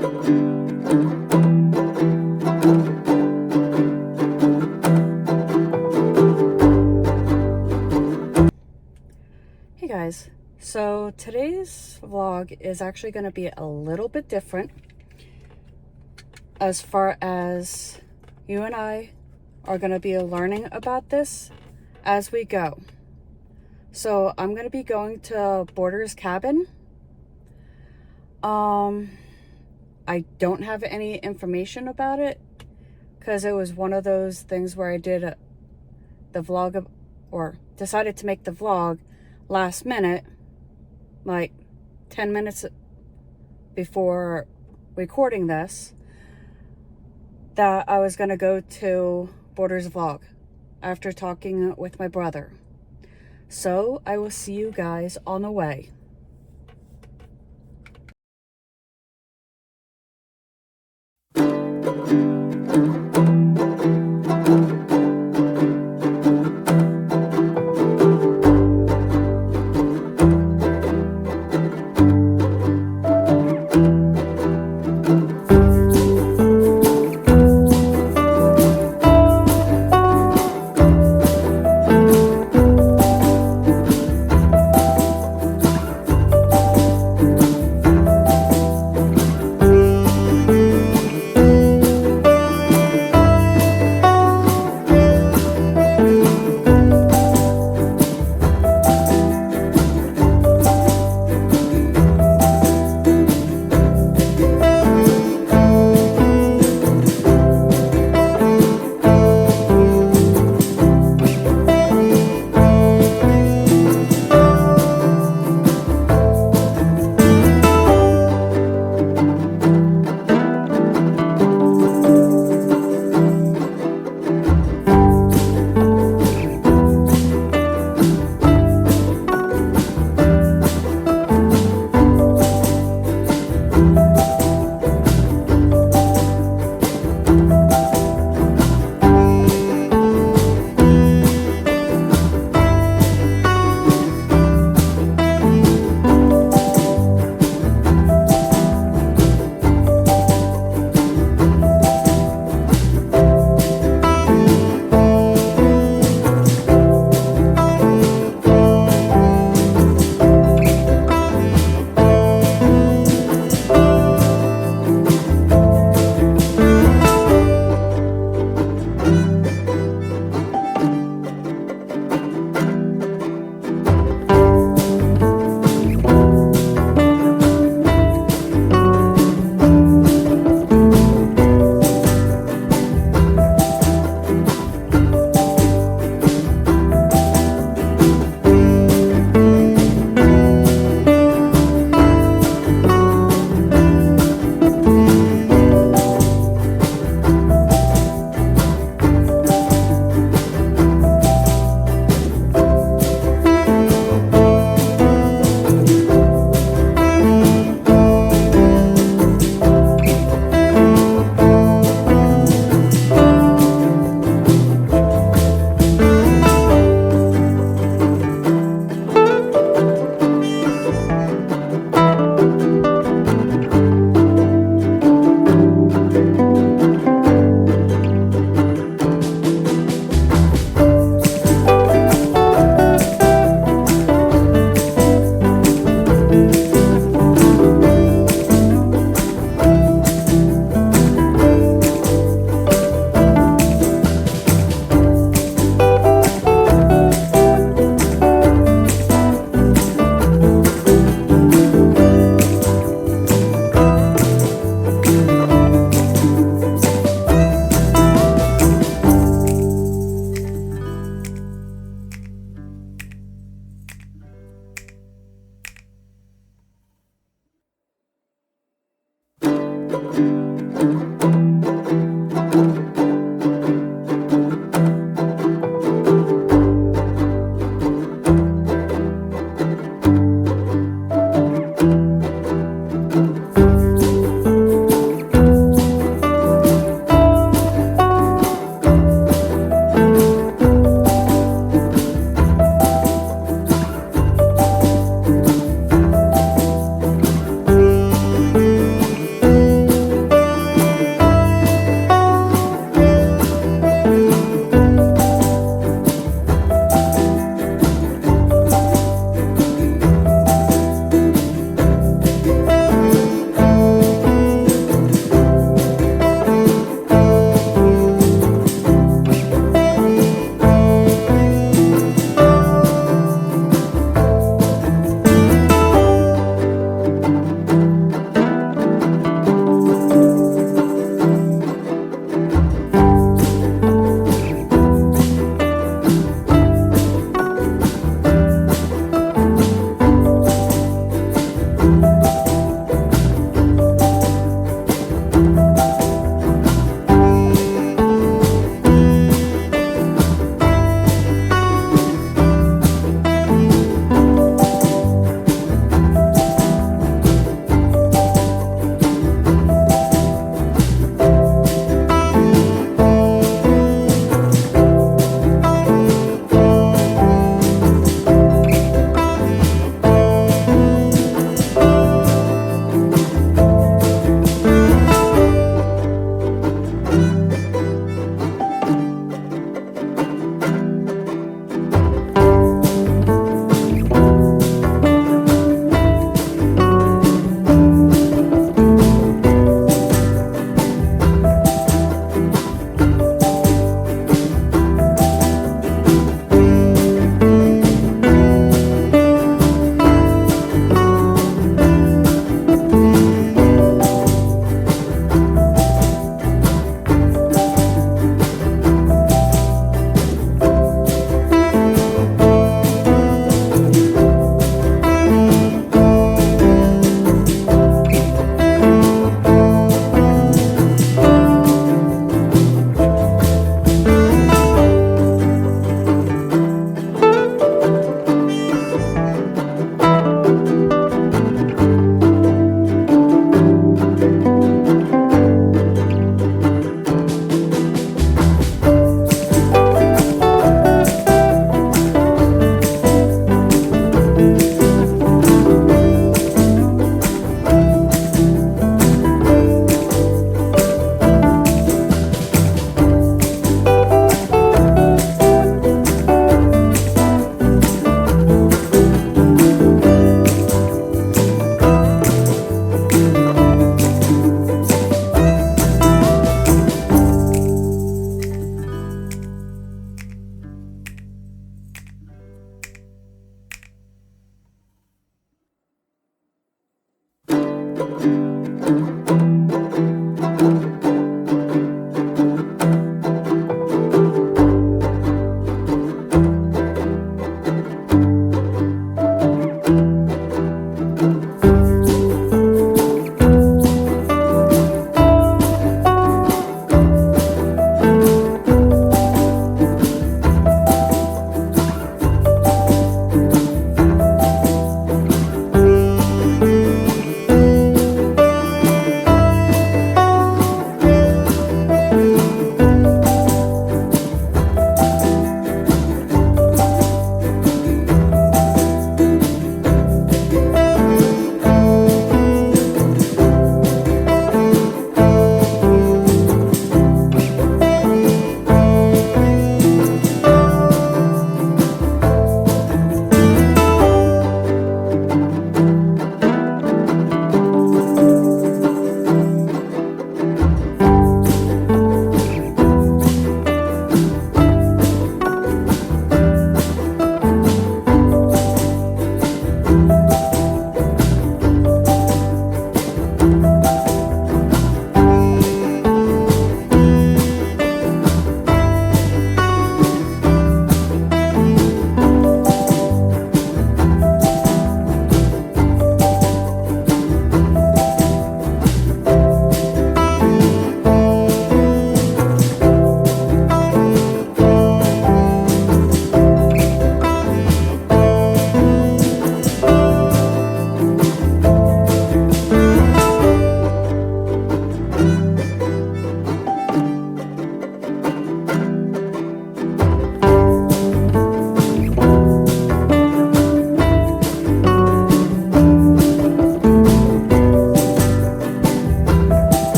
Hey guys, so today's vlog is actually going to be a little bit different as far as you and I are going to be learning about this as we go. So I'm going to be going to Bordner's cabin. I don't have any information about it because it was one of those things where I did the vlog or decided to make the vlog last minute, like 10 minutes before recording this, that I was going to go to Bordner's vlog after talking with my brother. So I will see you guys on the way.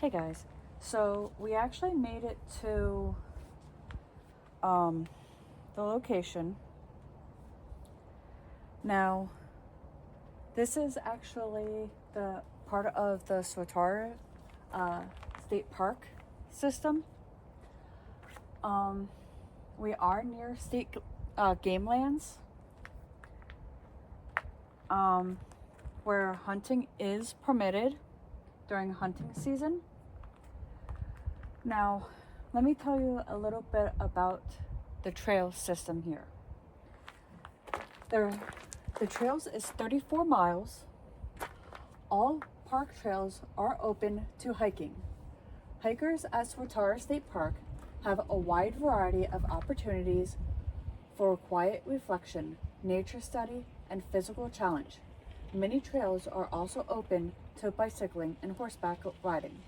Hey guys, so we actually made it to the location. Now, this is actually the part of the Swatara State Park system. We are near state game lands, where hunting is permitted during hunting season. Now, let me tell you a little bit about the trail system here. The trails is 34 miles. All park trails are open to hiking. Hikers at Swatara State Park have a wide variety of opportunities for quiet reflection, nature study, and physical challenge. Many trails are also open to bicycling and horseback riding.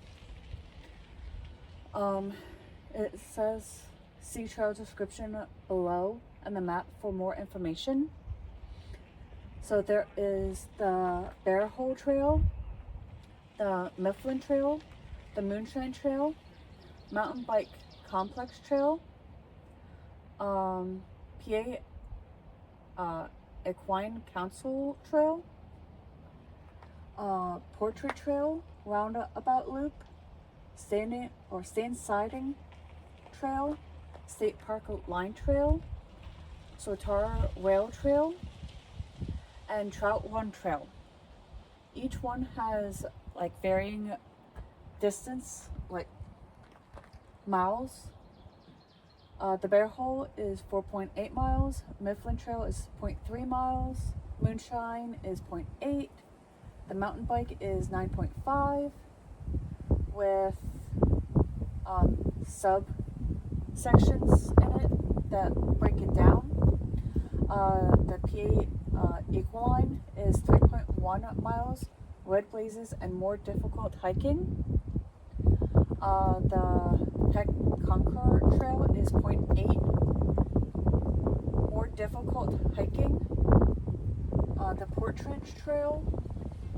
It says see trail description below and the map for more information. So there is the Bear Hole Trail, the Mifflin Trail, the Moonshine Trail, Mountain Bike Complex Trail, PA Equine Council Trail, Portrait Trail, Roundabout Loop, Sand Siding Trail, State Park Line Trail, Swatara Rail Trail, and Trout Run Trail. Each one has like varying distance, like miles. The Bear Hole is 4.8 miles, Mifflin Trail is 0.3 miles, Moonshine is 0.8, the mountain bike is 9.5, with sub sections in it that break it down. The PA Equine is 3.1 miles, Red Blazes and more difficult hiking. The Peck Conquer Trail is 0.8, more difficult hiking. The Portrait Trail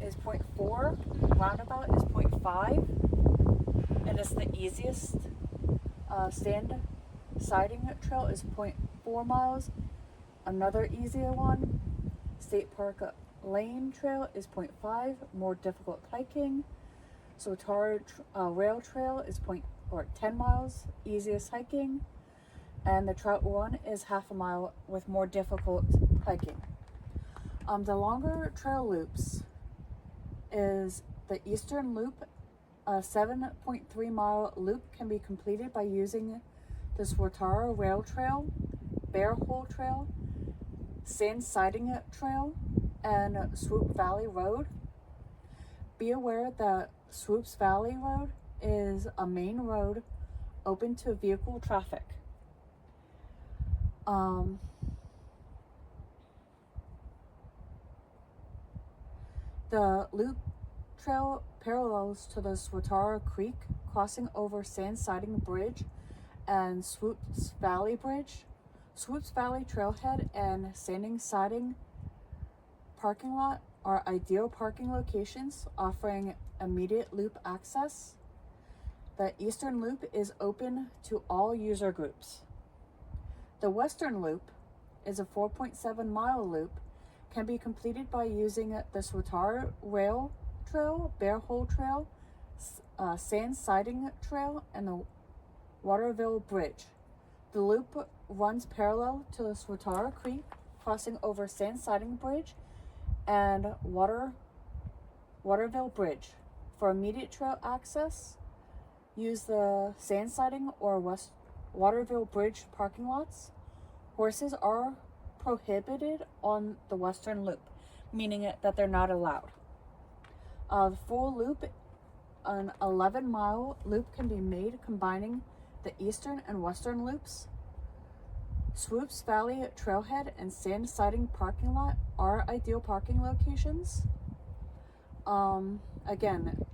is 0.4, Roundabout is 0.5, and it's the easiest. Sand Siding Trail is 0.4 miles, another easier one. State Park Lane Trail is 0.5, more difficult hiking. Swatara Rail Trail is 10 miles, easiest hiking. And the Trout Run is half a mile with more difficult hiking. The longer trail loops is the Eastern Loop. A 7.3 mile loop can be completed by using the Swatara Rail Trail, Bear Hole Trail, Sand Siding Trail, and Swoop Valley Road. Be aware that Swoops Valley Road is a main road open to vehicle traffic. The loop trail parallels to the Swatara Creek, crossing over Sand Siding Bridge and Swoops Valley Bridge. Swoops Valley Trailhead and Sanding Siding parking lot are ideal parking locations, offering immediate loop access. The Eastern Loop is open to all user groups. The Western Loop is a 4.7 mile loop, can be completed by using the Swatara Rail Trail, Bear Hole Trail, Sand Siding Trail, and the Waterville Bridge. The loop runs parallel to the Swatara Creek, crossing over Sand Siding Bridge and Waterville Bridge. For immediate trail access, use the Sand Siding or Waterville Bridge parking lots. Horses are prohibited on the Western Loop, meaning that they're not allowed. The full loop, an 11-mile loop, can be made combining the Eastern and Western loops. Swoops Valley Trailhead and Sand Siding parking lot are ideal parking locations. Again,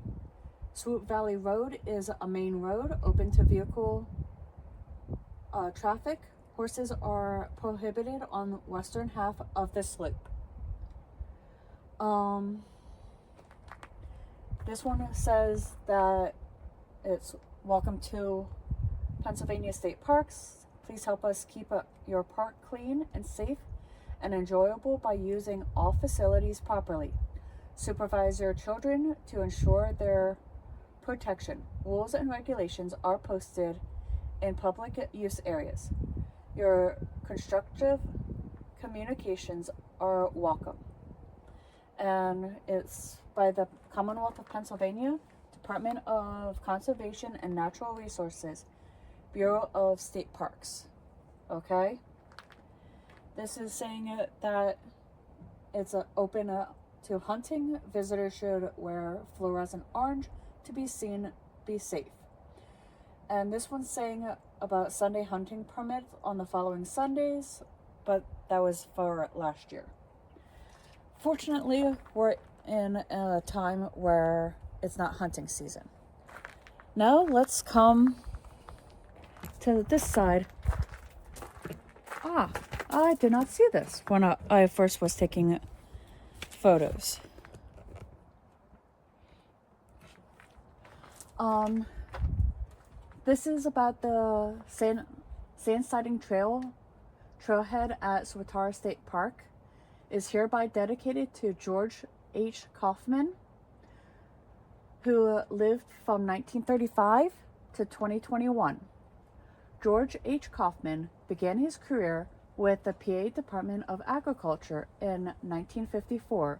Swoop Valley Road is a main road open to vehicle traffic. Horses are prohibited on the western half of this loop. This one says that it's welcome to Pennsylvania State Parks. Please help us keep your park clean and safe and enjoyable by using all facilities properly. Supervise your children to ensure their protection. Rules and regulations are posted in public use areas. Your constructive communications are welcome. And it's by the Commonwealth of Pennsylvania, Department of Conservation and Natural Resources, Bureau of State Parks. Okay? This is saying that it's open to hunting. Visitors should wear fluorescent orange to be safe. And this one's saying about Sunday hunting permits on the following Sundays, but that was for last year. Fortunately, we're in a time where it's not hunting season. Now let's come to this side. I did not see this when I first was taking photos. This is about the sand sighting trailhead at Swatara State Park. Is hereby dedicated to George H. Kaufman, who lived from 1935 to 2021. George H. Kaufman began his career with the PA Department of Agriculture in 1954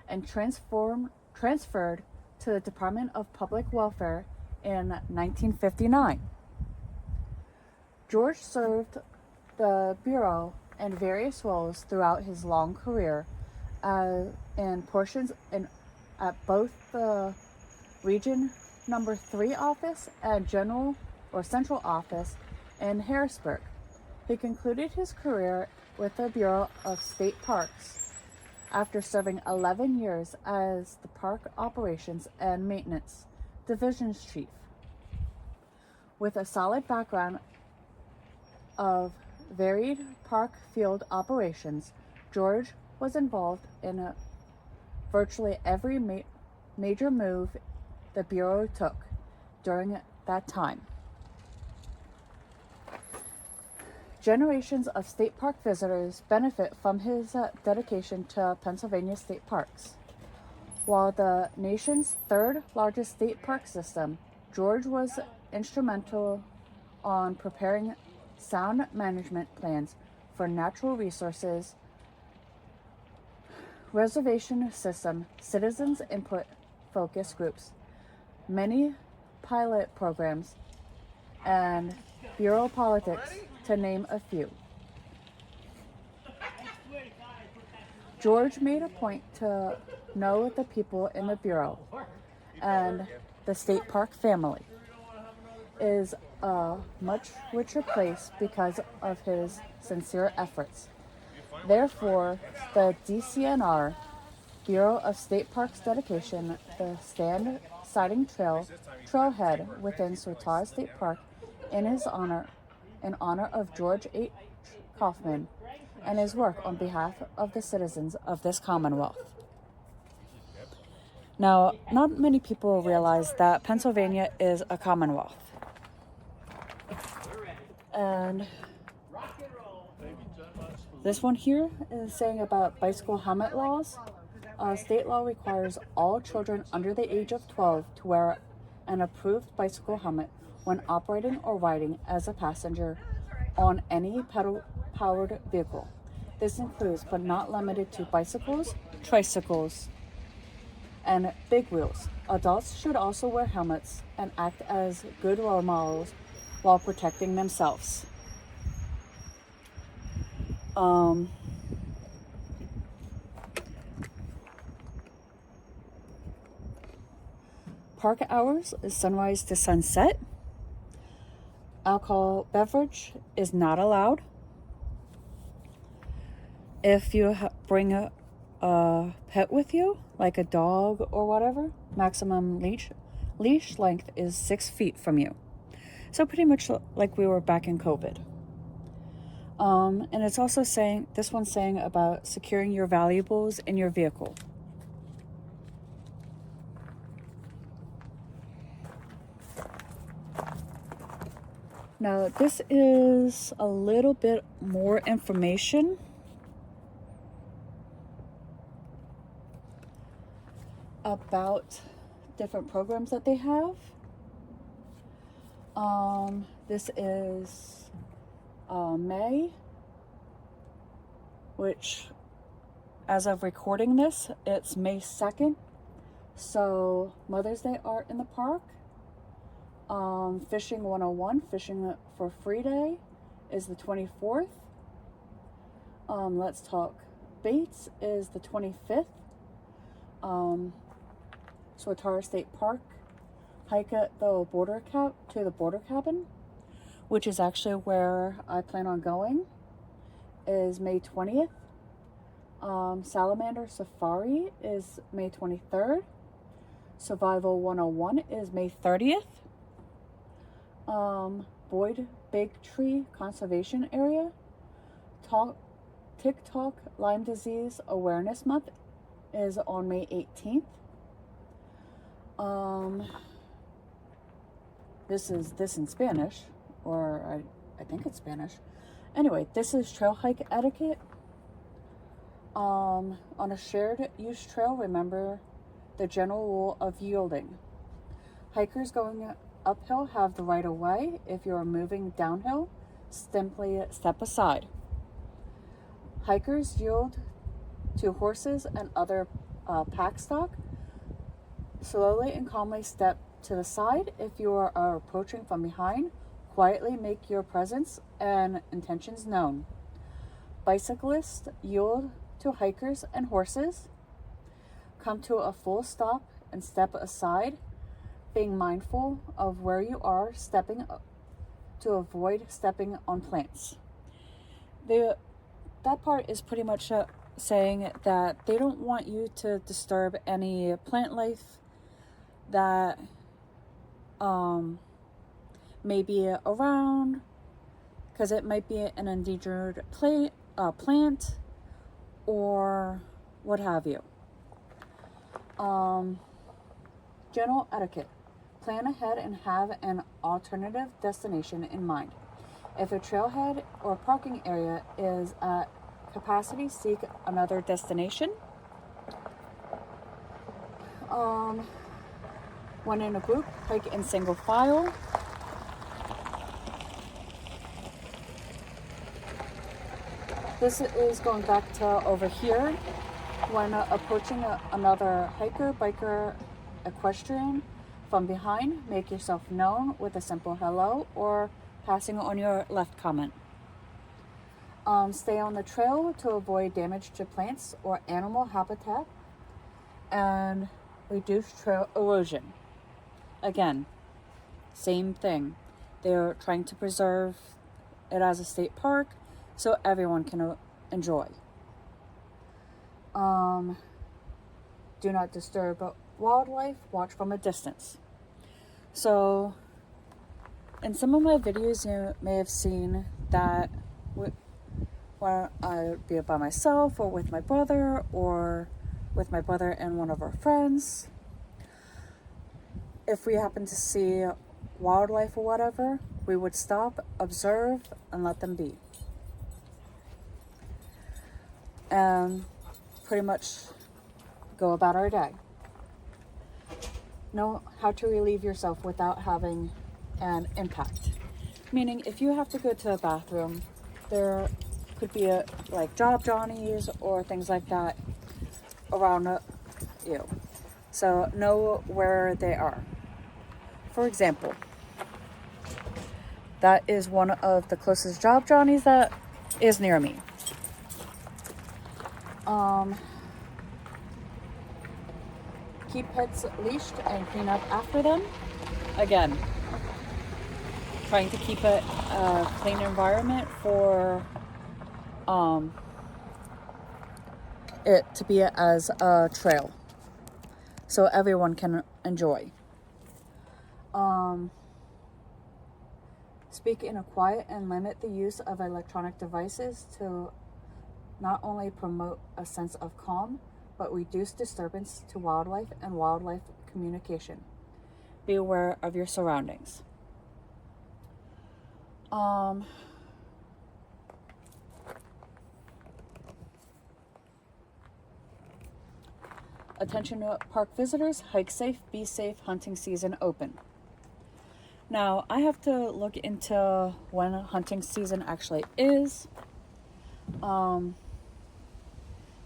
and transferred to the Department of Public Welfare in 1959. George served the Bureau in various roles throughout his long career in portions at both the Region Number 3 office and General or Central office in Harrisburg. He concluded his career with the Bureau of State Parks after serving 11 years as the Park Operations and Maintenance Division's Chief. With a solid background of varied park field operations, George was involved in virtually every major move the Bureau took during that time. Generations of state park visitors benefit from his dedication to Pennsylvania state parks. While the nation's third largest state park system, George was instrumental on preparing sound management plans for natural resources, reservation system, citizens input focus groups, many pilot programs, and bureau politics, to name a few. George made a point to know the people in the Bureau, and the state park family is a much richer place because of his sincere efforts. Therefore, the DCNR, Bureau of State Parks dedication, the sand sighting trailhead within Swatara State Park in honor of George H. Kaufman and his work on behalf of the citizens of this Commonwealth. Now, not many people realize that Pennsylvania is a Commonwealth. And this one here is saying about bicycle helmet laws. State law requires all children under the age of 12 to wear an approved bicycle helmet when operating or riding as a passenger on any pedal-powered vehicle. This includes, but not limited to, bicycles, tricycles, and big wheels. Adults should also wear helmets and act as good role models while protecting themselves. Park hours is sunrise to sunset. Alcohol beverage is not allowed. If you bring a pet with you, like a dog or whatever, maximum leash length is 6 feet from you. So pretty much like we were back in COVID. And it's also saying, this one's saying about securing your valuables in your vehicle. Now, this is a little bit more information about different programs that they have. This is May, which, as of recording this, it's May 2nd. So, Mother's Day Art in the Park. Fishing 101, Fishing for Free Day is the 24th. Let's Talk Baits is the 25th. Swatara State Park, hike at the border cabin, which is actually where I plan on going, is May 20th. Salamander Safari is May 23rd. Survival 101 is May 30th. Boyd Big Tree Conservation Area, TikTok Lyme Disease Awareness Month is on May 18th. This in Spanish, or I think it's Spanish. Anyway, this is trail hike etiquette. On a shared use trail, remember the general rule of yielding. Hikers going uphill have the right of way. If you are moving downhill, simply step aside. Hikers yield to horses and other pack stock. Slowly and calmly step to the side. If you are approaching from behind, quietly make your presence and intentions known. Bicyclists yield to hikers and horses. Come to a full stop and step aside, being mindful of where you are stepping to avoid stepping on plants. That part is pretty much saying that they don't want you to disturb any plant life that may be around, because it might be an endangered plant or what have you. General etiquette. Plan ahead and have an alternative destination in mind. If a trailhead or parking area is at capacity, seek another destination. When in a group, hike in single file. This is going back to over here. When approaching another hiker, biker, equestrian from behind, make yourself known with a simple hello or passing on your left comment. Stay on the trail to avoid damage to plants or animal habitat and reduce trail erosion. Again, same thing. They're trying to preserve it as a state park so everyone can enjoy. Do not disturb wildlife. Watch from a distance. So, in some of my videos, you may have seen that when I would be by myself or with my brother and one of our friends, if we happen to see wildlife or whatever, we would stop, observe, and let them be. And pretty much go about our day. Know how to relieve yourself without having an impact. Meaning, if you have to go to the bathroom, there could be like job johnnies or things like that around you. So know where they are. For example, that is one of the closest job johnnies that is near me. Keep pets leashed and clean up after them. Again, trying to keep it a clean environment for it to be as a trail so everyone can enjoy. Speak in a quiet and limit the use of electronic devices to not only promote a sense of calm, but reduce disturbance to wildlife and wildlife communication. Be aware of your surroundings. Um, Attention to park visitors, hike safe, be safe, hunting season open. Now, I have to look into when hunting season actually is.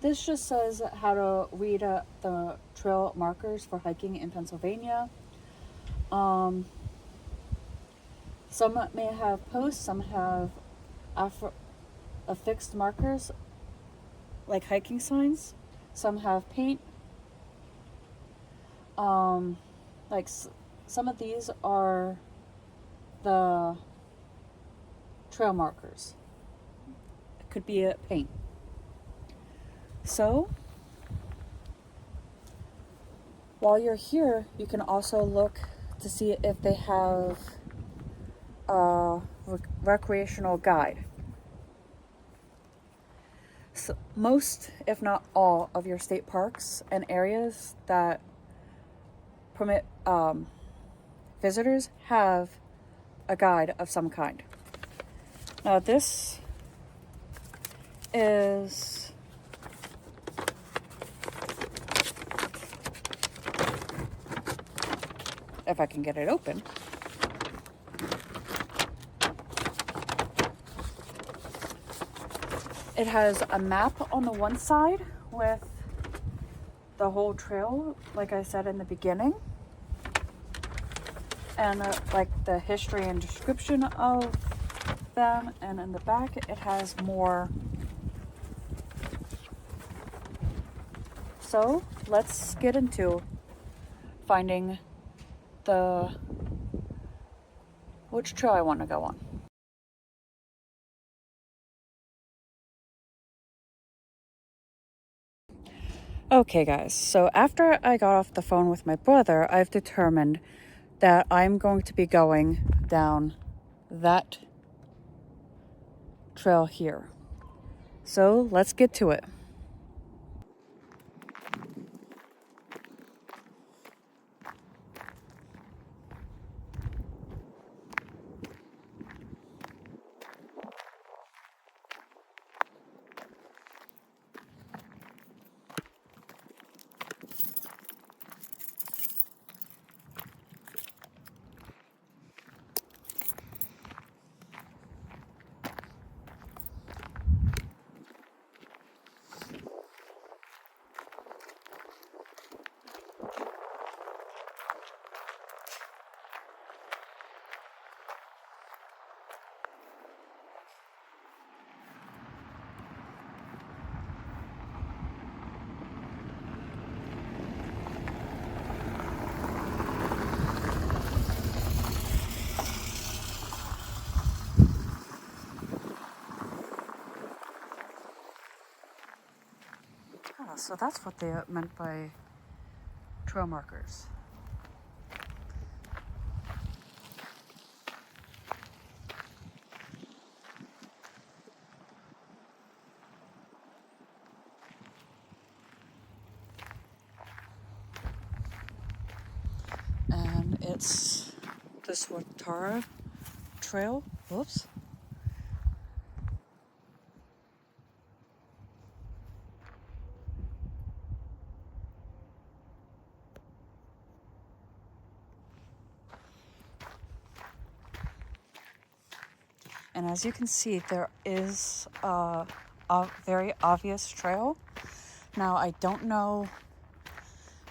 This just says how to read the trail markers for hiking in Pennsylvania. Some may have posts, some have affixed markers like hiking signs. Some have paint. Like some of these are the trail markers. It could be a paint. So, while you're here, you can also look to see if they have a recreational guide. So most, if not all, of your state parks and areas that permit visitors have a guide of some kind. Now this is if I can get it open. It has a map on the one side with the whole trail, like I said in the beginning, and like the history and description of them, and in the back it has more. So let's get into finding which trail I want to go on. Okay guys, so after I got off the phone with my brother, I've determined that I'm going to be going down that trail here. So let's get to it. So that's what they meant by trail markers. And it's the Swatara trail. Whoops. And as you can see, there is a very obvious trail. Now, I don't know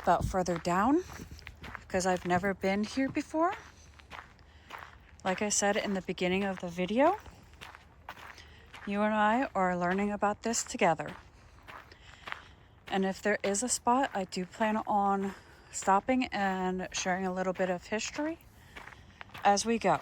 about further down because I've never been here before. Like I said in the beginning of the video, you and I are learning about this together. And if there is a spot, I do plan on stopping and sharing a little bit of history as we go.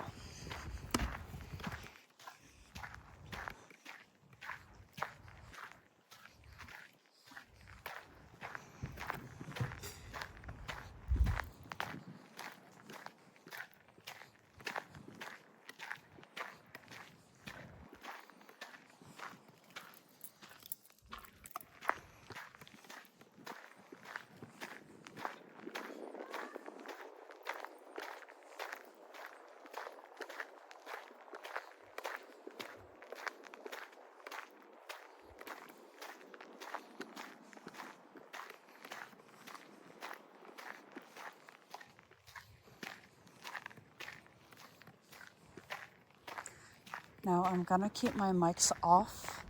Now I'm gonna keep my mics off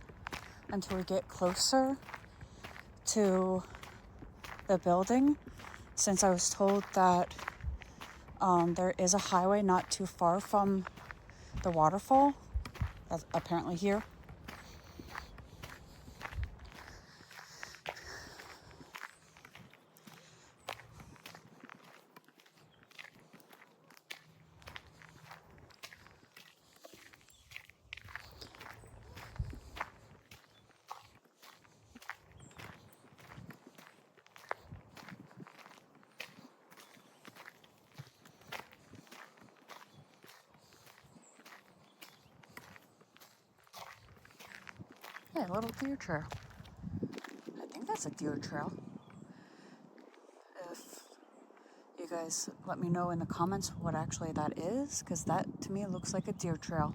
until we get closer to the building, since I was told that there is a highway not too far from the waterfall. That's apparently here. Hey, a little deer trail. I think that's a deer trail. If you guys let me know in the comments what actually that is, because that to me looks like a deer trail.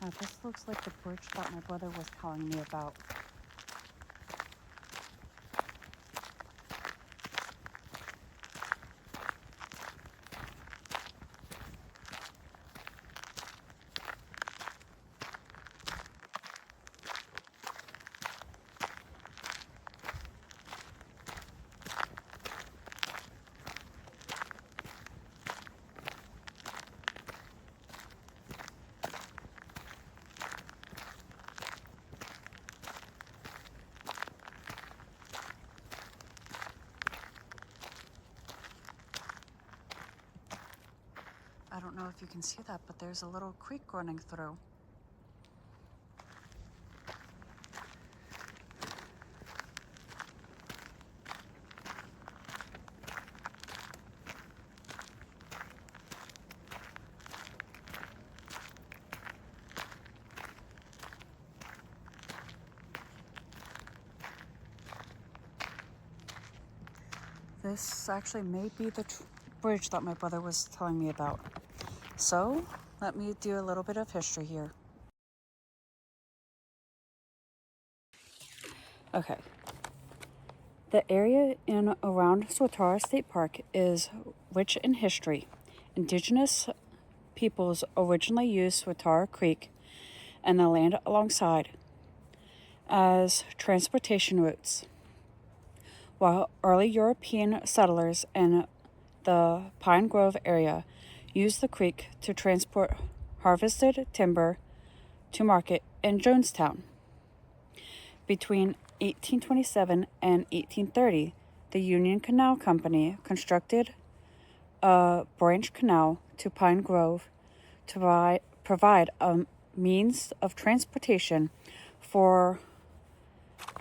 Now this looks like the bridge that my brother was telling me about. I don't know if you can see that, but there's a little creek running through. this actually may be the bridge that my brother was telling me about. So let me do a little bit of history here. Okay. The area in around Swatara State Park is rich in history. Indigenous peoples originally used Swatara Creek and the land alongside as transportation routes, while early European settlers in the Pine Grove area used the creek to transport harvested timber to market in Jonestown. Between 1827 and 1830, the Union Canal Company constructed a branch canal to Pine Grove to provide a means of transportation for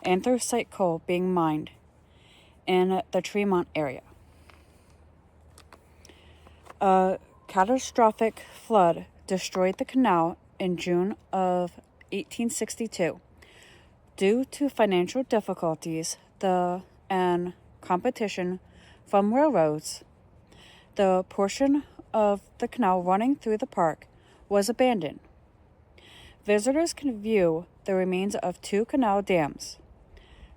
anthracite coal being mined in the Tremont area. A catastrophic flood destroyed the canal in June of 1862. Due to financial difficulties and competition from railroads, the portion of the canal running through the park was abandoned. Visitors can view the remains of 2 canal dams,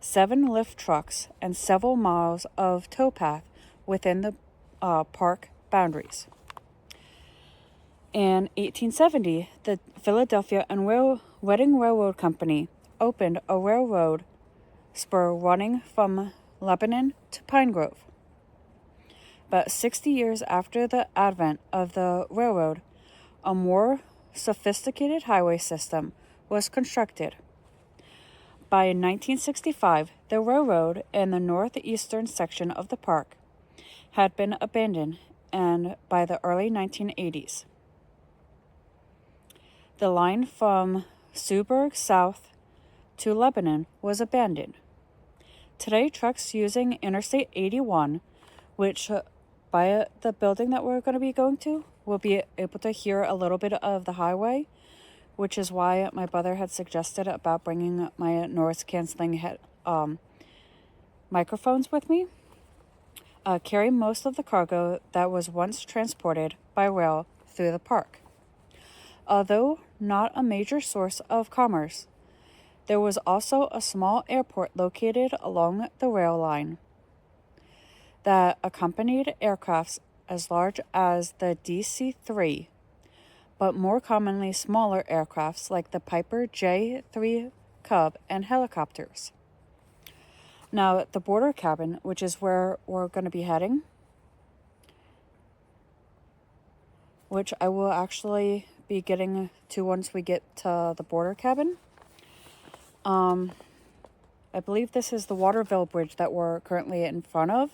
7 lift trucks, and several miles of towpath within the park boundaries. In 1870, the Philadelphia and Reading Railroad Company opened a railroad spur running from Lebanon to Pine Grove. But 60 years after the advent of the railroad, a more sophisticated highway system was constructed. By 1965, the railroad in the northeastern section of the park had been abandoned, and by the early 1980s, the line from Suburg south to Lebanon was abandoned. Today, trucks using Interstate 81, which by the building that we're going to be going to, will be able to hear a little bit of the highway, which is why my brother had suggested about bringing my noise canceling microphones with me. Carry most of the cargo that was once transported by rail through the park. Although not a major source of commerce, there was also a small airport located along the rail line that accompanied aircrafts as large as the DC-3, but more commonly smaller aircrafts like the Piper J-3 Cub and helicopters. Now, the border cabin, which is where we're going to be heading, which I will actually be getting to once we get to the border cabin. I believe this is the Waterville Bridge that we're currently in front of.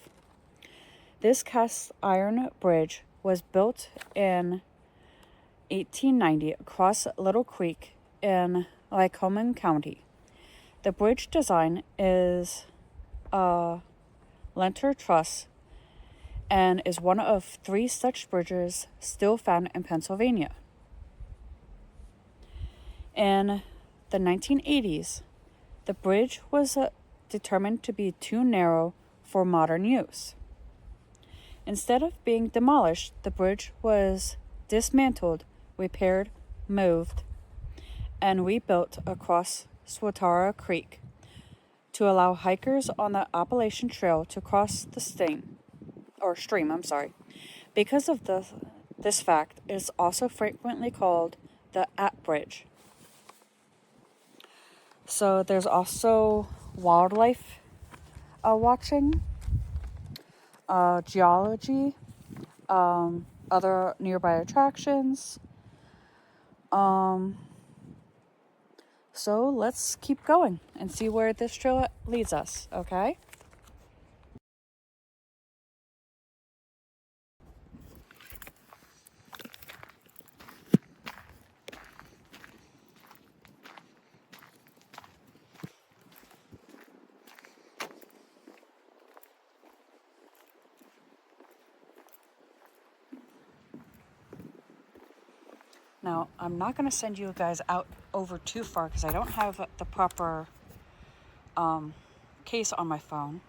This cast iron bridge was built in 1890 across Little Creek in Lycoming County. The bridge design is a Lenter truss and is one of 3 such bridges still found in Pennsylvania. In the 1980s, the bridge was determined to be too narrow for modern use. Instead of being demolished, the bridge was dismantled, repaired, moved, and rebuilt across Swatara Creek to allow hikers on the Appalachian Trail to cross the stream. Because of this fact, it is also frequently called the At Bridge. So there's also wildlife watching, geology, other nearby attractions. So let's keep going and see where this trail leads us, okay? Now, I'm not going to send you guys out over too far because I don't have the proper case on my phone.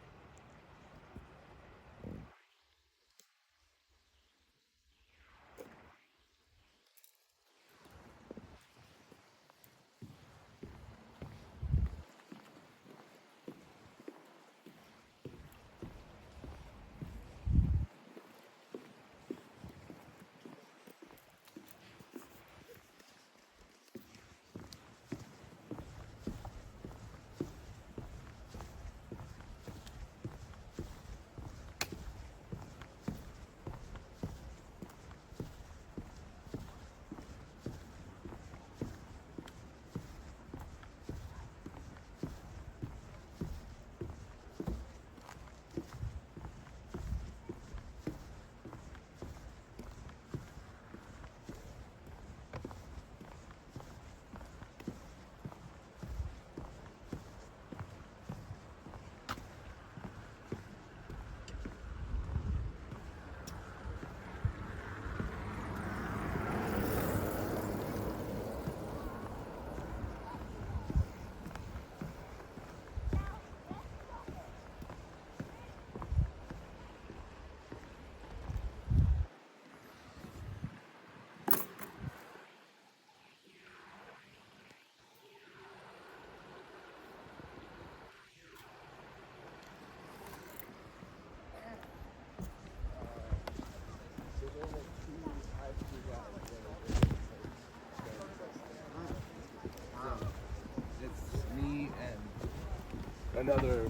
another.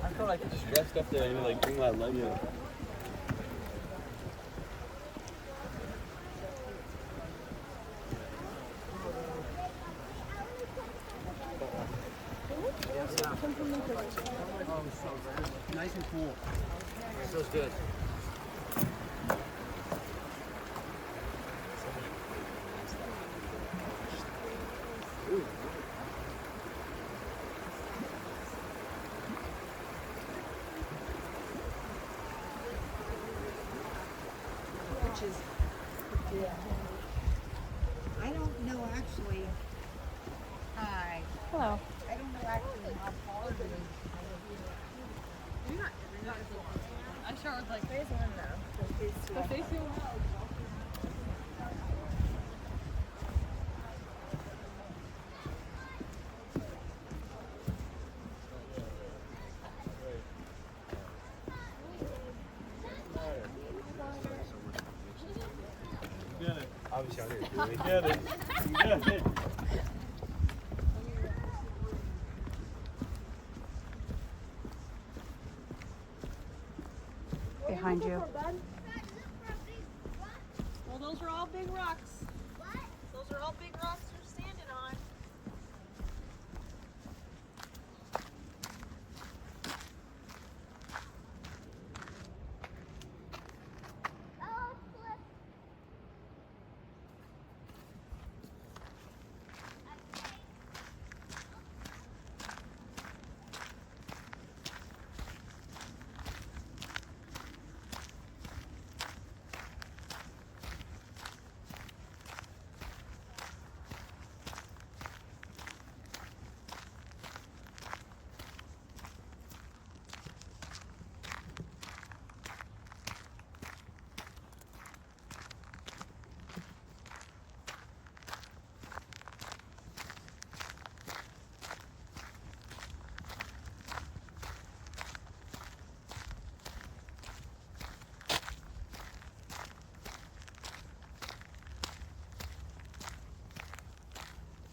I felt like just dressed up there and like bring my leg in. Nice and cool. Feels good. Which is, I don't know actually. Hi. Hello. I don't know actually how far it is. I sure was like phase one though. Phase two. Obviously, I didn't do it. Get it. Get it. Behind you. Well, those are all big rocks. What? Those are all big rocks you're standing on.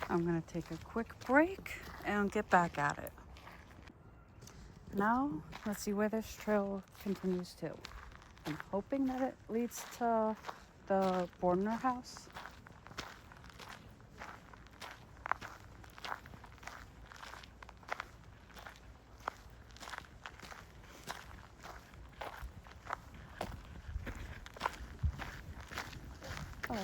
I'm gonna take a quick break and get back at it. Now, let's see where this trail continues to. I'm hoping that it leads to the Bordner house. Oh.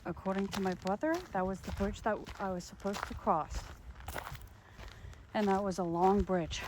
According to my brother, that was the bridge that I was supposed to cross. And that was a long bridge.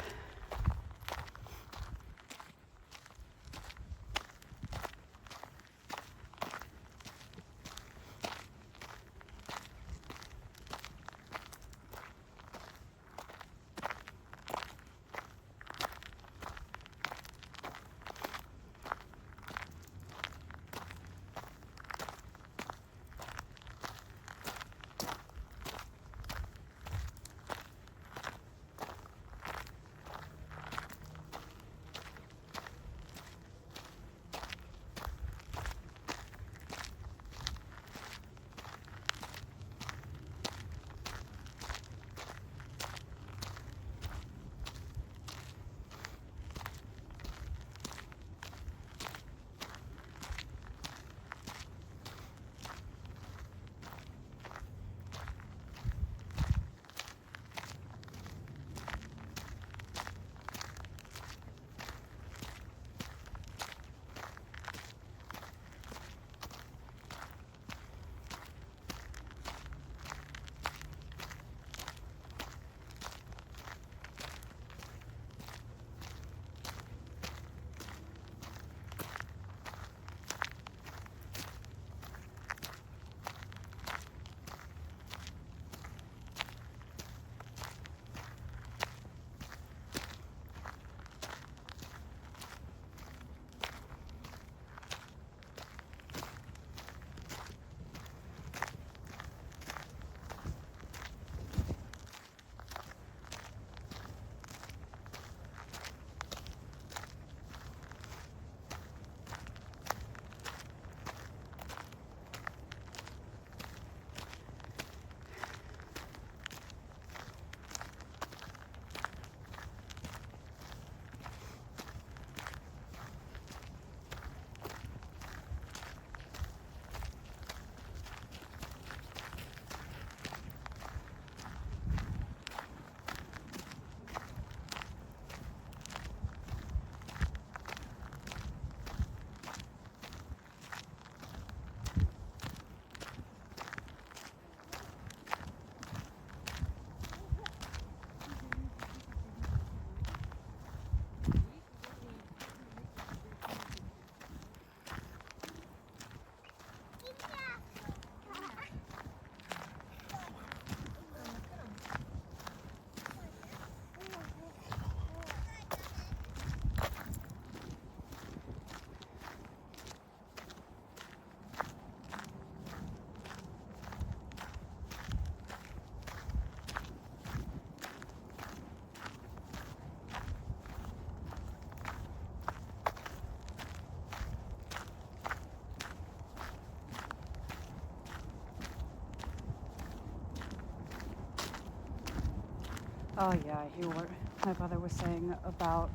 Oh yeah, I hear what my brother was saying about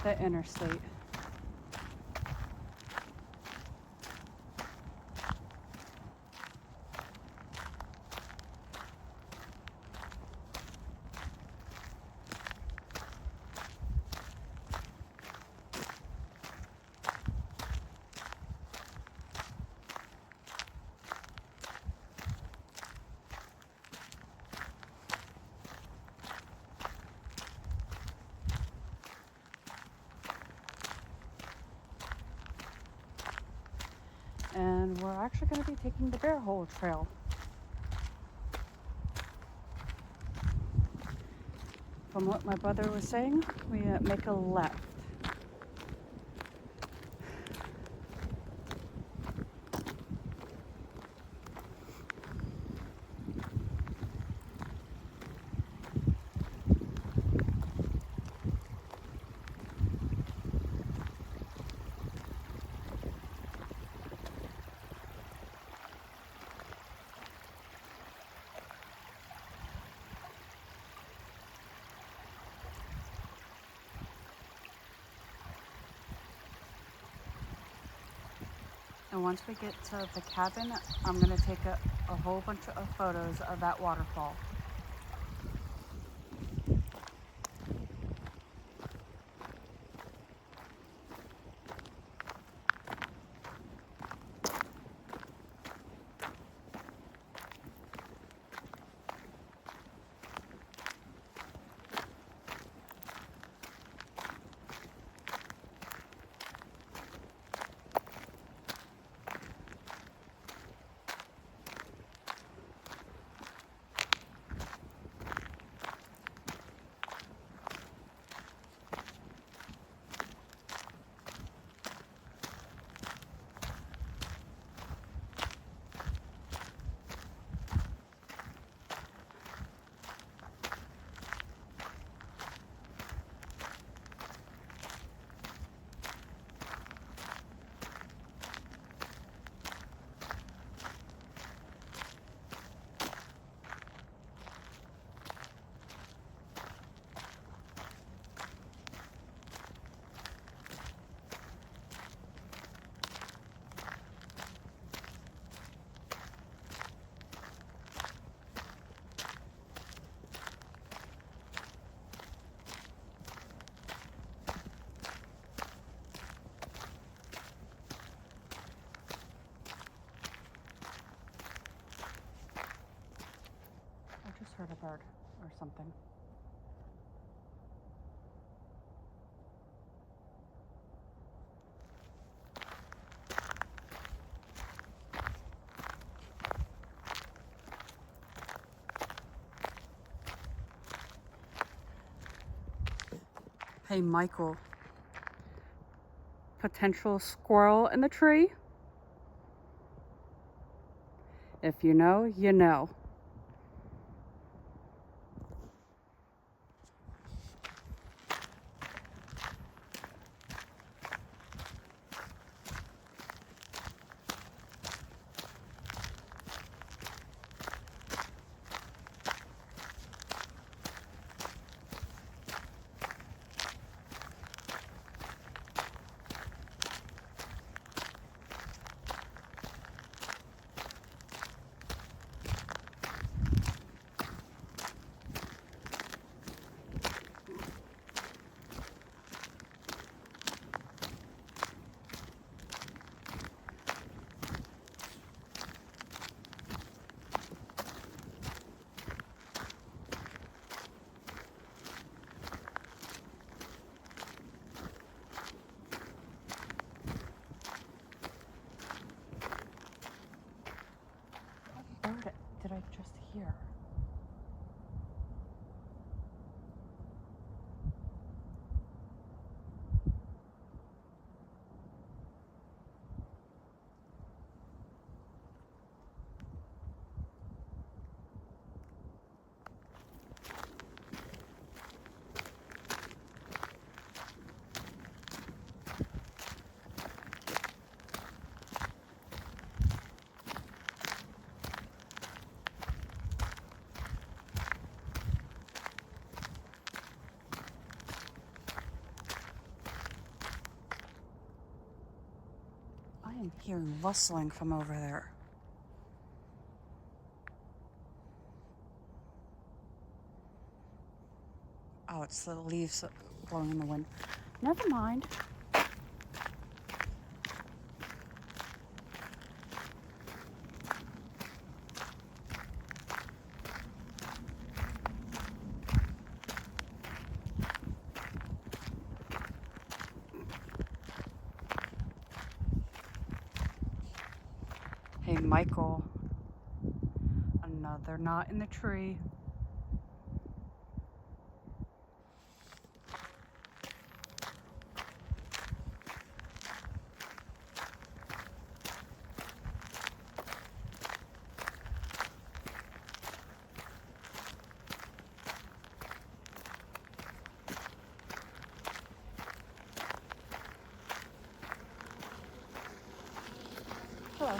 the interstate. And we're actually going to be taking the Bear Hole Trail. From what my brother was saying, we make a left. And once we get to the cabin, I'm going to take a whole bunch of photos of that waterfall. I just heard a bird or something. Hey, Michael. Potential squirrel in the tree? If you know, you know. hearing rustling from over there. Oh, it's the leaves blowing in the wind. Never mind. Hey, Michael. Another knot in the tree. Hello.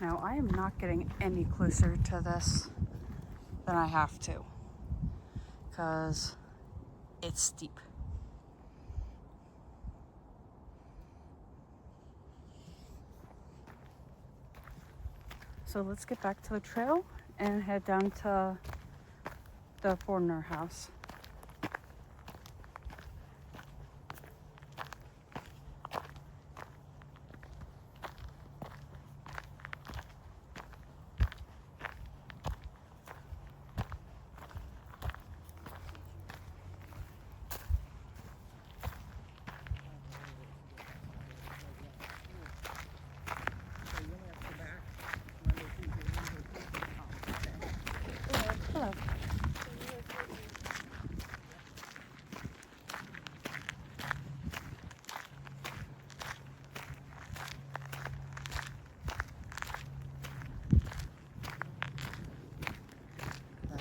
Now, I am not getting any closer to this than I have to, because it's steep. So let's get back to the trail and head down to the Bordner house. Hello.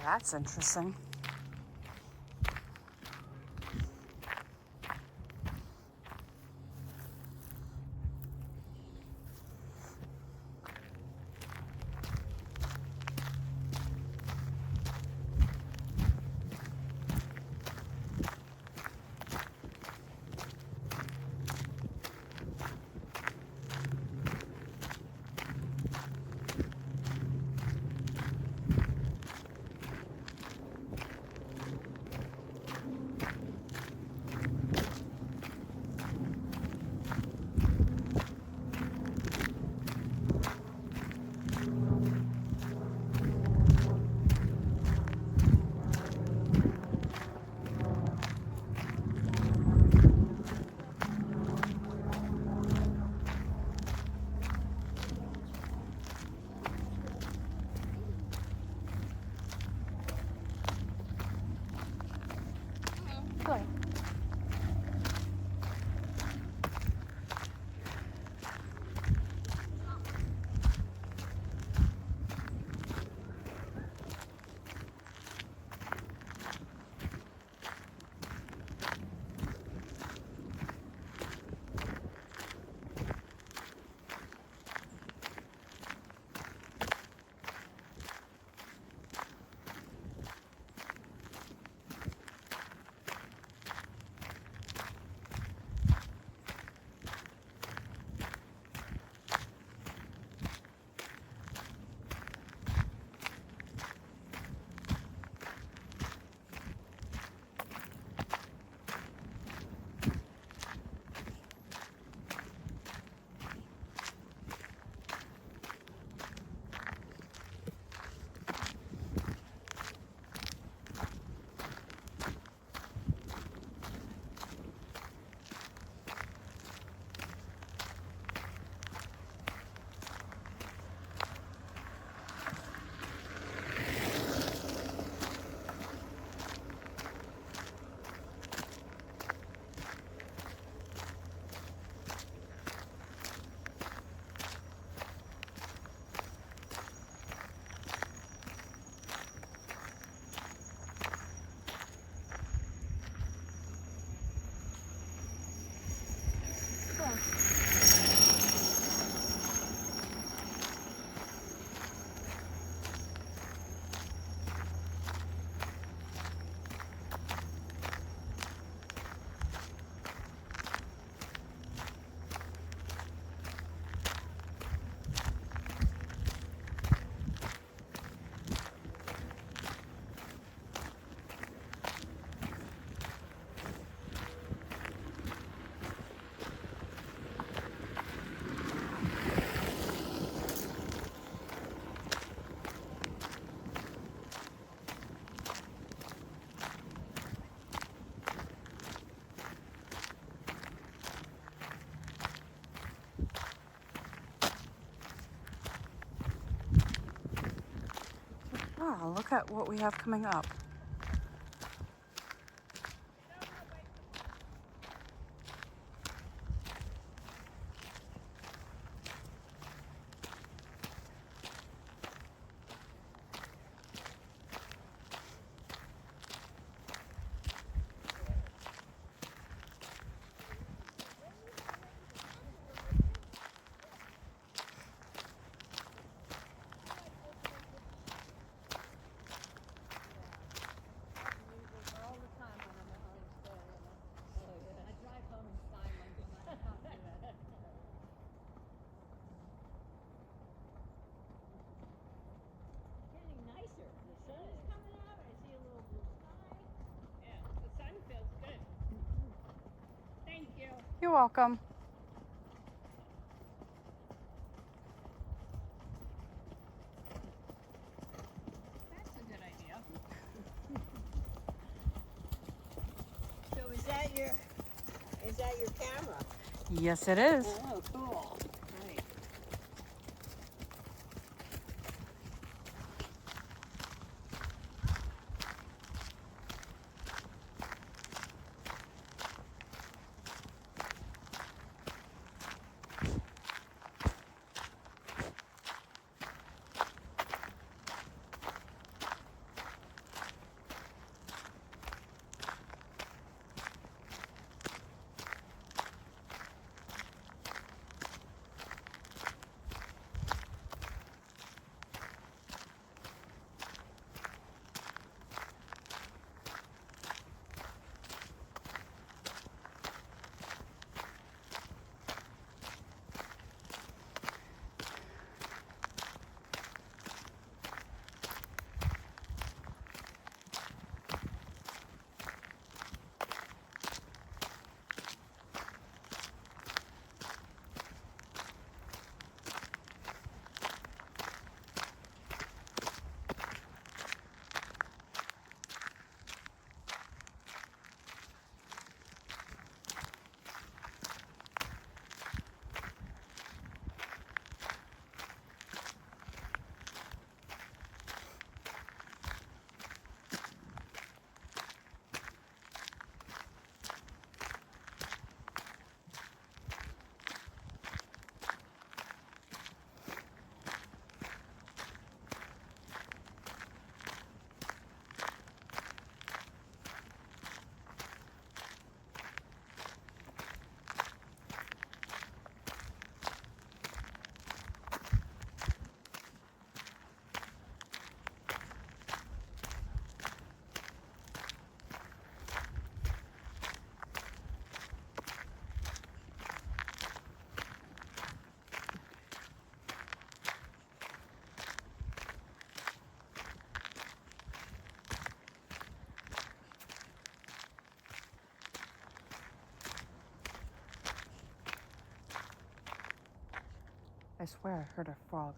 That's interesting. Play. Wow, look at what we have coming up. You're welcome. That's a good idea. So is that your camera? Yes, it is. Oh, cool. Right. I swear I heard a frog.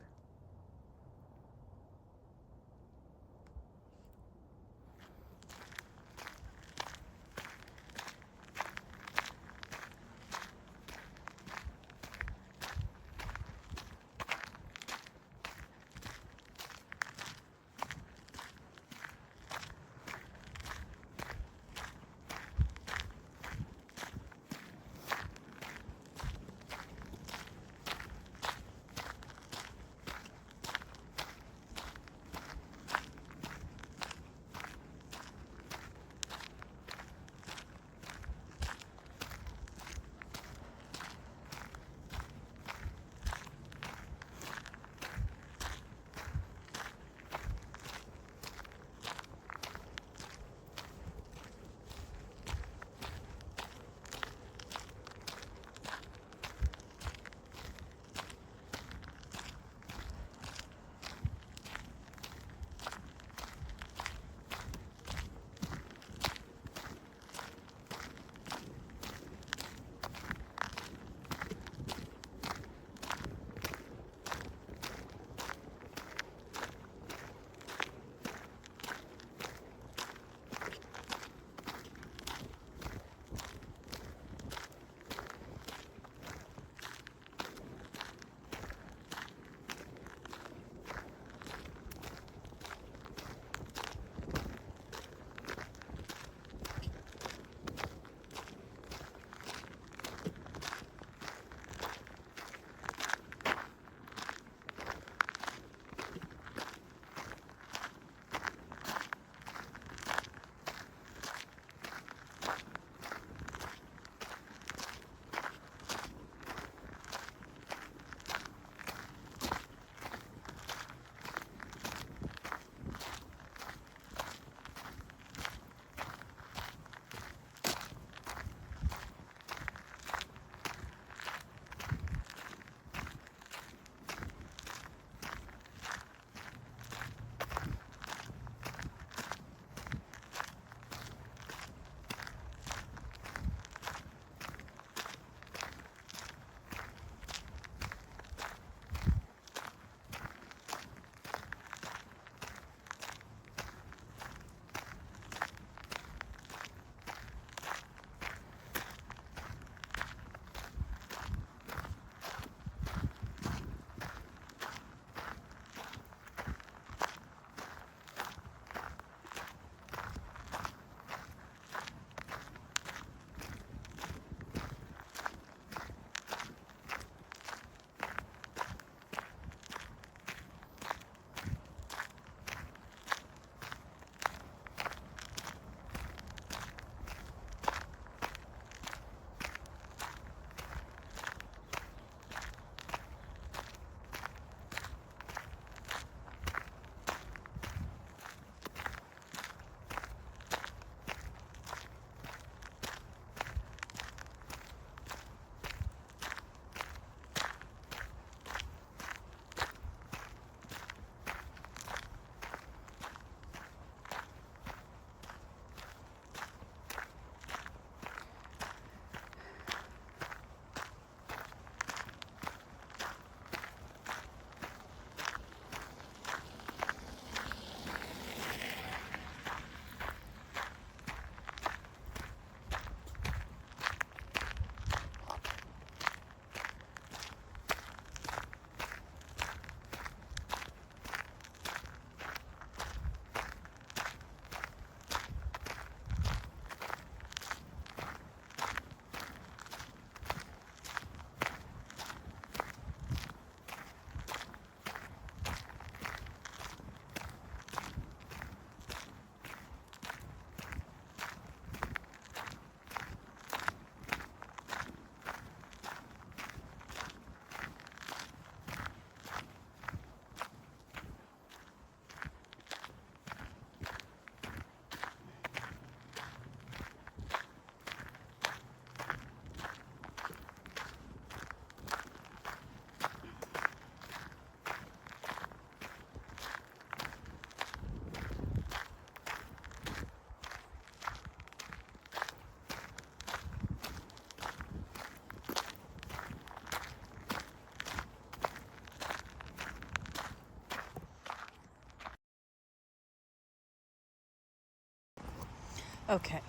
Okay.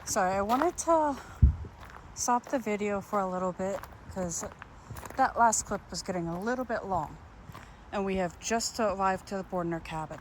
Sorry, I wanted to stop the video for a little bit because that last clip was getting a little bit long. And we have just arrived to the Bordner cabin.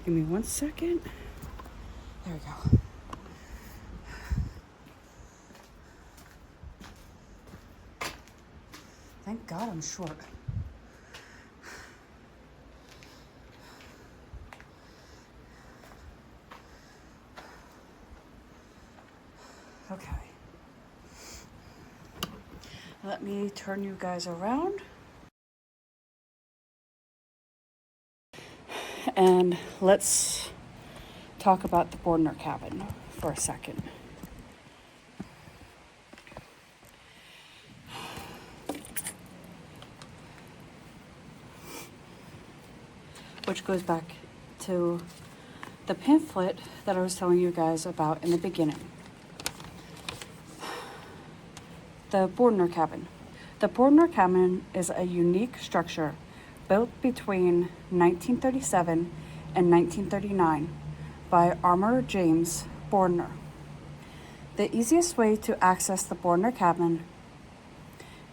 Give me 1 second. There we go. Thank God I'm short. Okay. Let me turn you guys around. And let's talk about the Bordner cabin for a second. Which goes back to the pamphlet that I was telling you guys about in the beginning. The Bordner cabin. The Bordner cabin is a unique structure built between 1937 and 1939 by Armour James Bordner. The easiest way to access the Bordner cabin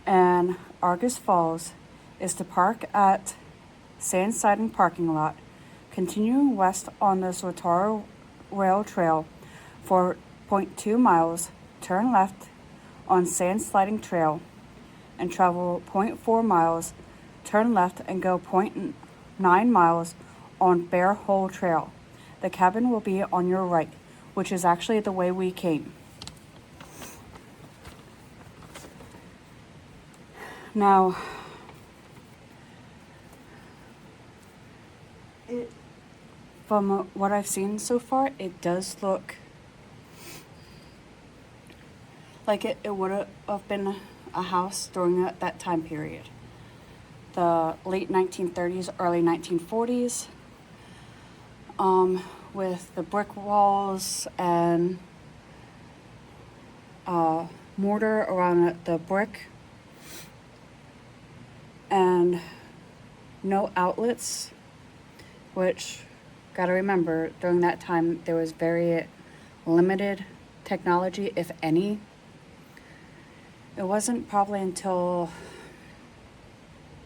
and Argus Falls is to park at Sand Siding parking lot, continuing west on the Swatara Rail Trail for 0.2 miles, turn left on Sand Sliding Trail, and travel 0.4 miles, turn left and go 0.9 miles on Bear Hole Trail. The cabin will be on your right, which is actually the way we came. Now, from what I've seen so far, it does look like it would have been a house during that time period. The late 1930s, early 1940s, with the brick walls and mortar around the brick and no outlets, which, gotta remember, during that time there was very limited technology, if any. It wasn't probably until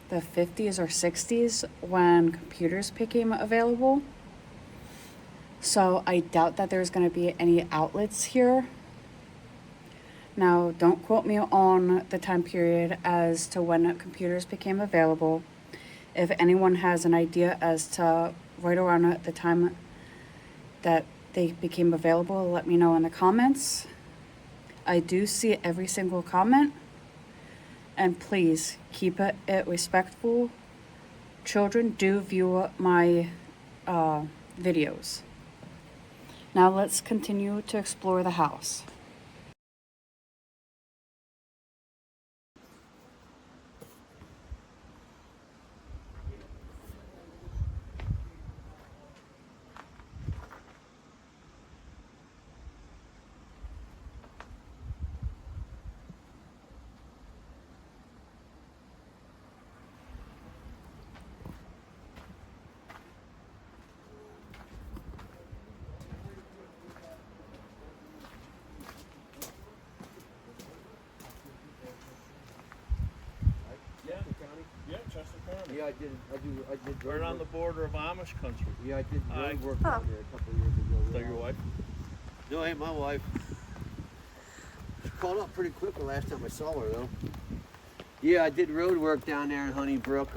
the 50s or 60s when computers became available. So I doubt that there's going to be any outlets here. Now, don't quote me on the time period as to when computers became available. If anyone has an idea as to right around the time that they became available, let me know in the comments. I do see every single comment. And please keep it respectful. Children do view my videos. Now let's continue to explore the house. Yeah, I did. Right on the border of Amish country. Yeah, I did Hi. road work down there a couple of years ago. Is that your wife? No, ain't my wife. She called up pretty quick the last time I saw her, though. Yeah, I did road work down there in Honeybrook.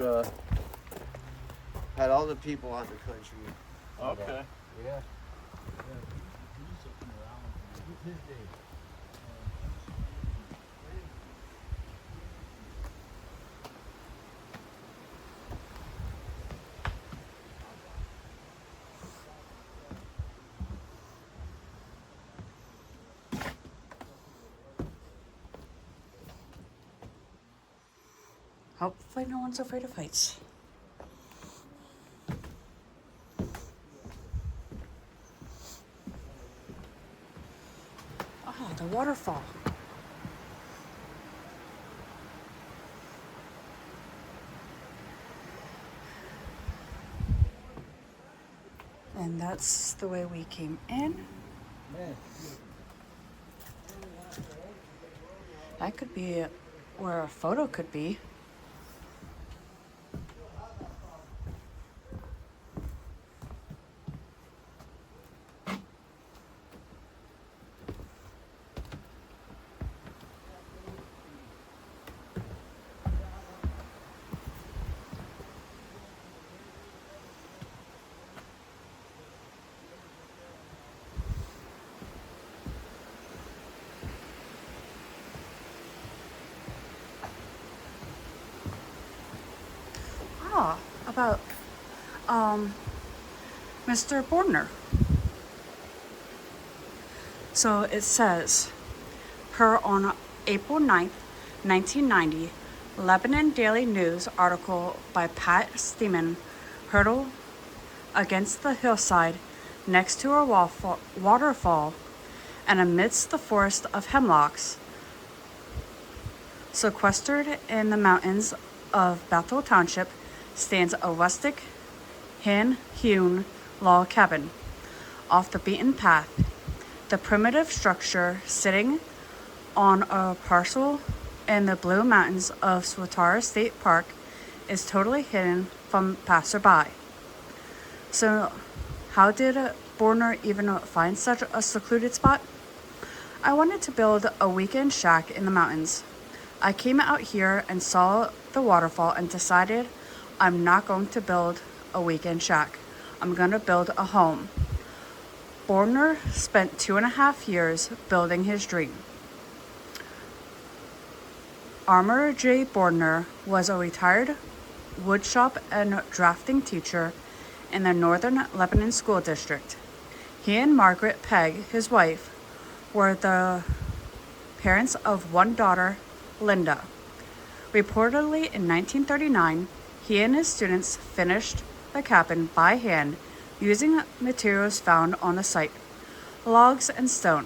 Had all the people on the country. Okay. Yeah. Hopefully no one's afraid of heights. Oh, the waterfall. And that's the way we came in. That could be where a photo could be. About Mr. Bordner. So it says, her on April 9th, 1990, Lebanon Daily News article by Pat Steeman, hurdle against the hillside next to a waterfall and amidst the forest of hemlocks, sequestered in the mountains of Bethel Township, stands a rustic, hand-hewn log cabin off the beaten path. The primitive structure, sitting on a parcel in the Blue Mountains of Swatara State Park, is totally hidden from passerby. So, how did Bordner even find such a secluded spot? I wanted to build a weekend shack in the mountains. I came out here and saw the waterfall and decided I'm not going to build a weekend shack. I'm going to build a home. Bordner spent 2.5 years building his dream. Armour J. Bordner was a retired woodshop and drafting teacher in the Northern Lebanon School District. He and Margaret Pegg, his wife, were the parents of one daughter, Linda. Reportedly in 1939, he and his students finished the cabin by hand using materials found on the site, logs and stone.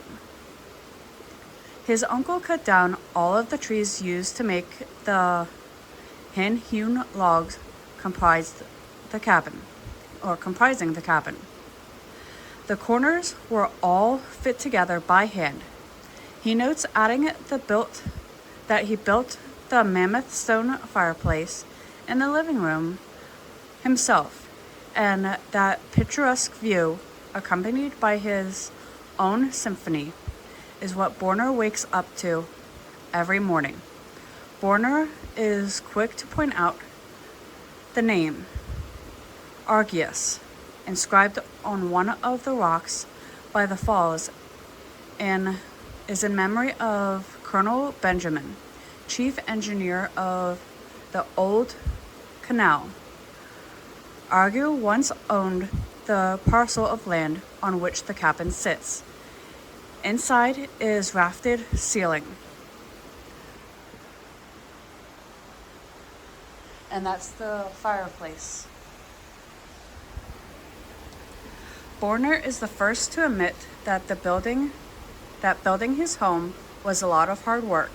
His uncle cut down all of the trees used to make the hand-hewn logs comprising the cabin. The corners were all fit together by hand. He notes adding that he built the mammoth stone fireplace in the living room himself, and that picturesque view, accompanied by his own symphony, is what Bordner wakes up to every morning. Bordner is quick to point out the name Argius, inscribed on one of the rocks by the falls, and is in memory of Colonel Benjamin, chief engineer of the old canal. Argue once owned the parcel of land on which the cabin sits. Inside is rafted ceiling. And that's the fireplace. Bordner is the first to admit that building his home was a lot of hard work,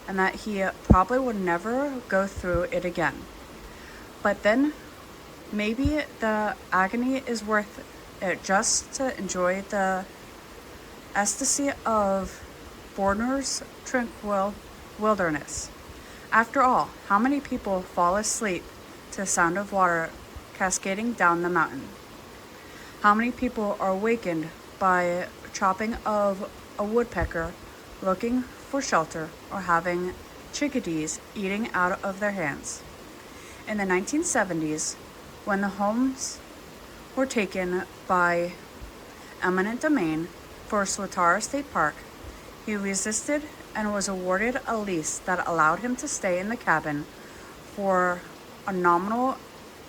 and that he probably would never go through it again. But then maybe the agony is worth it just to enjoy the ecstasy of Bordner's tranquil wilderness. After all, how many people fall asleep to the sound of water cascading down the mountain? How many people are awakened by chopping of a woodpecker looking for shelter or having chickadees eating out of their hands? In the 1970s, when the homes were taken by eminent domain for Swatara State Park, he resisted and was awarded a lease that allowed him to stay in the cabin for a nominal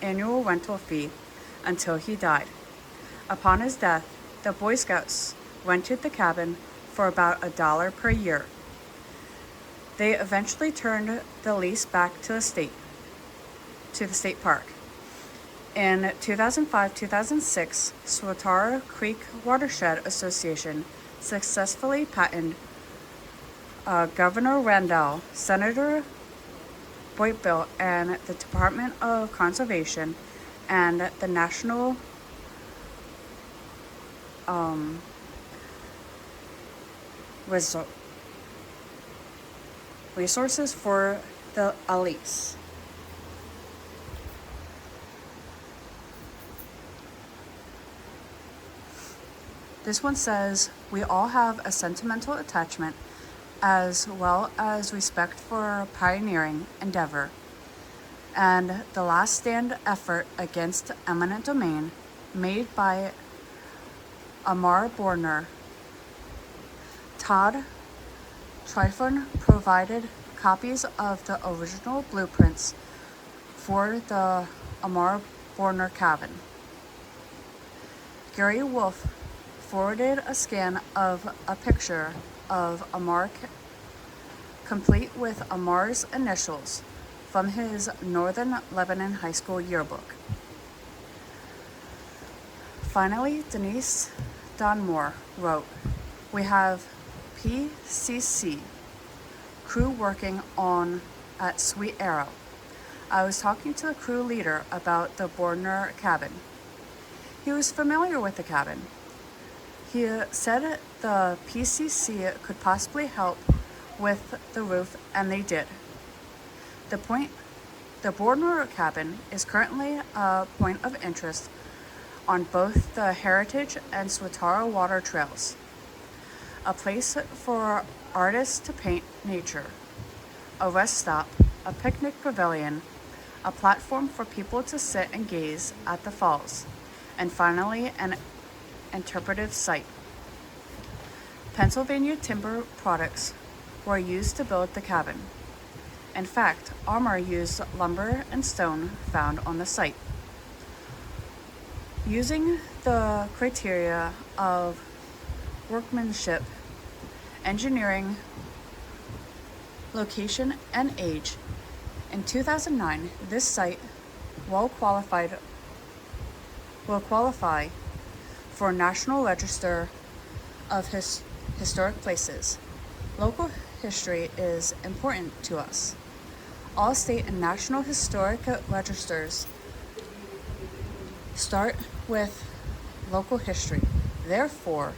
annual rental fee until he died. Upon his death, the Boy Scouts rented the cabin for about $1 per year. They eventually turned the lease back to the state park. In 2005-2006, Swatara Creek Watershed Association successfully patented Governor Randall, Senator Boytbill, and the Department of Conservation and the National resources for the lease. This one says, we all have a sentimental attachment as well as respect for pioneering endeavor and the last stand effort against eminent domain made by Amar Bordner. Todd Tryfon provided copies of the original blueprints for the Amar Bordner cabin. Gary Wolf forwarded a scan of a picture of Amar complete with Amar's initials from his Northern Lebanon High School yearbook. Finally, Denise Donmore wrote, we have PCC crew working on at Sweet Arrow. I was talking to the crew leader about the Bordner cabin. He was familiar with the cabin. He said the PCC could possibly help with the roof, and they did. The Bordner cabin is currently a point of interest on both the Heritage and Swatara water trails, a place for artists to paint nature, a rest stop, a picnic pavilion, a platform for people to sit and gaze at the falls, and finally an interpretive site. Pennsylvania timber products were used to build the cabin. In fact, Armour used lumber and stone found on the site. Using the criteria of workmanship, engineering, location, and age, in 2009, this site will qualify for National Register of Historic Places. Local history is important to us. All state and national historic registers start with local history. Therefore,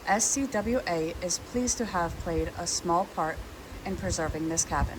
SCWA is pleased to have played a small part in preserving this cabin.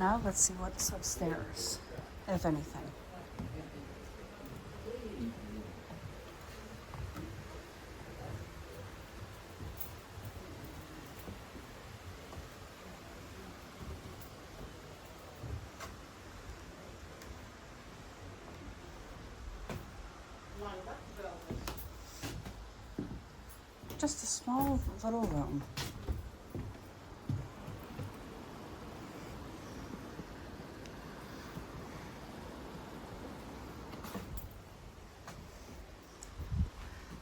Now let's see what's upstairs, if anything. Just a small little room.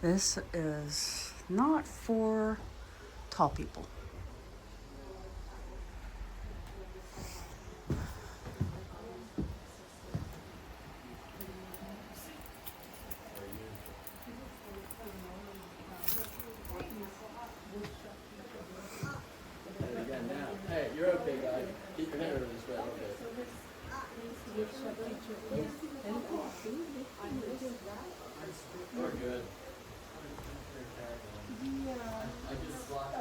This is not for tall people. Hey, you're okay, guys. Keep your hair this way. Okay. We're good. I just locked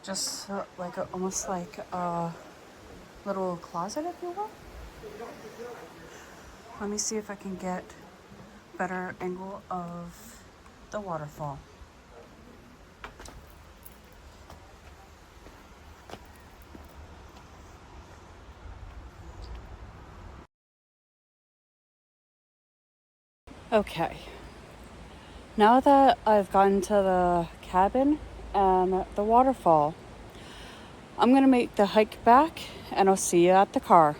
Just like almost like a little closet, if you will. Let me see if I can get better angle of the waterfall. Okay, now that I've gotten to the cabin and the waterfall, I'm gonna make the hike back and I'll see you at the car.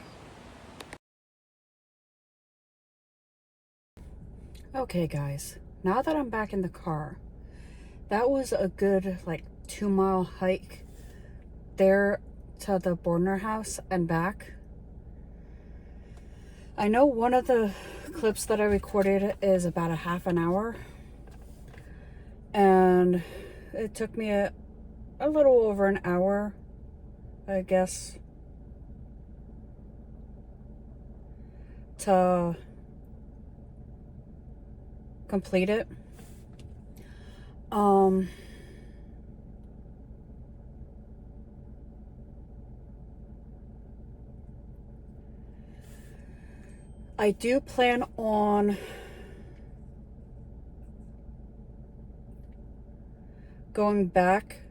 Okay guys, now that I'm back in the car, that was a good like 2-mile hike there to the Bordner house and back. I know one of the clips that I recorded is about a half an hour, and it took me a little over an hour, I guess, to complete it. I do plan on going back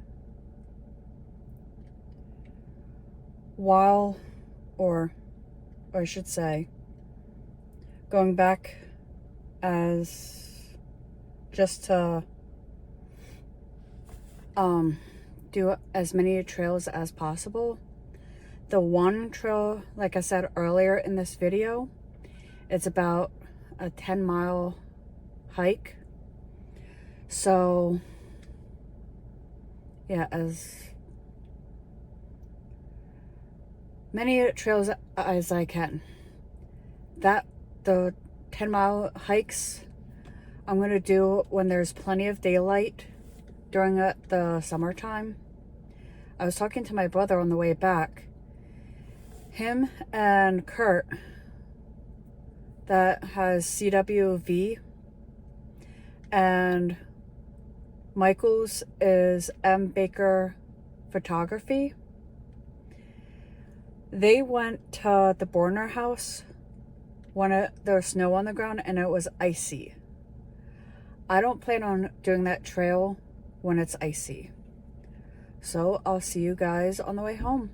or I should say, going back as just to do as many trails as possible. The one trail, like I said earlier in this video, it's about a 10-mile hike. So yeah, as many trails as I can. The 10-mile hikes I'm going to do when there's plenty of daylight during the summertime. I was talking to my brother on the way back. Him and Kurt, that has CWV, and Michael's is M. Baker Photography. They went to the Bordner house when there was snow on the ground and it was icy. I don't plan on doing that trail when it's icy. So I'll see you guys on the way home.